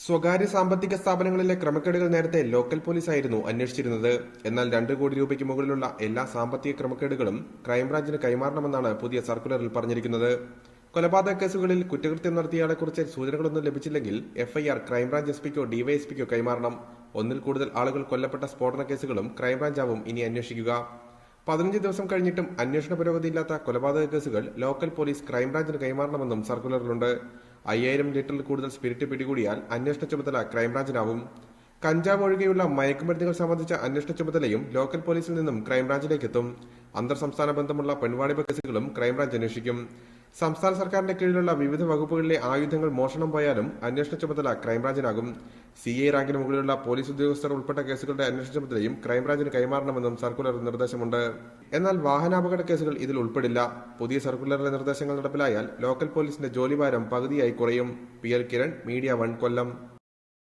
സ്വകാര്യ സാമ്പത്തിക സ്ഥാപനങ്ങളിലെ ക്രമക്കേടുകൾ നേരത്തെ ലോക്കൽ പോലീസായിരുന്നു അന്വേഷിച്ചിരുന്നത്. എന്നാൽ 2 കോടി രൂപയ്ക്ക് മുകളിലുള്ള എല്ലാ സാമ്പത്തിക ക്രമക്കേടുകളും ക്രൈംബ്രാഞ്ചിന് കൈമാറണമെന്നാണ് പുതിയ സർക്കുലറിൽ പറഞ്ഞിരിക്കുന്നത്. കൊലപാതക കേസുകളിൽ കുറ്റകൃത്യം നടത്തിയയാളെക്കുറിച്ച് സൂചനകളൊന്നും ലഭിച്ചില്ലെങ്കിൽ എഫ്ഐആർ ക്രൈംബ്രാഞ്ച് എസ്പിക്കോ ഡിവൈഎസ്പിക്കോ കൈമാറണം. ഒന്നിൽ കൂടുതൽ ആളുകൾ കൊല്ലപ്പെട്ട സ്ഫോടന കേസുകളും ക്രൈംബ്രാഞ്ചാവും ഇനി അന്വേഷിക്കുക. 15 ദിവസം കഴിഞ്ഞിട്ടും അന്വേഷണ പുരോഗതിയില്ലാത്ത കൊലപാതക കേസുകൾ ലോക്കൽ പോലീസ് ക്രൈംബ്രാഞ്ചിന് കൈമാറണമെന്നും സർക്കുലറിലുണ്ട്. 5000 ലിറ്ററിൽ കൂടുതൽ സ്പിരിറ്റ് പിടികൂടിയാൽ അന്വേഷണ ചുമതല ക്രൈംബ്രാഞ്ചിനാവും. കഞ്ചാവ് ഒഴികെയുള്ള മയക്കുമരുന്നുകൾ സംബന്ധിച്ച അന്വേഷണ ചുമതലയും ലോക്കൽ പോലീസിൽ നിന്നും ക്രൈംബ്രാഞ്ചിലേക്ക് എത്തും. അന്തർ സംസ്ഥാന ബന്ധമുള്ള പെൺവാണിഭ കേസുകളും ക്രൈംബ്രാഞ്ച് അന്വേഷിക്കും. സംസ്ഥാന സർക്കാരിന്റെ കീഴിലുള്ള വിവിധ വകുപ്പുകളിലെ ആയുധങ്ങൾ മോഷണം പോയാലും അന്വേഷണ ചുമതല ക്രൈംബ്രാഞ്ചിനാകും. CI റാങ്കിന് മുകളിലുള്ള പോലീസ് ഉദ്യോഗസ്ഥർ ഉൾപ്പെട്ട കേസുകളുടെ അന്വേഷണ ചുമതലയും ക്രൈംബ്രാഞ്ചിന് കൈമാറണമെന്നും സർക്കുലറിൽ നിർദ്ദേശമുണ്ട്. എന്നാൽ വാഹനാപകട കേസുകൾ ഇതിൽ ഉൾപ്പെടില്ല. പുതിയ സർക്കുലറിലെ നിർദ്ദേശങ്ങൾ നടപ്പിലായാൽ ലോക്കൽ പോലീസിന്റെ ജോലിഭാരം പകുതിയായി കുറയും. PL കിരൺ, മീഡിയ 1, കൊല്ലം.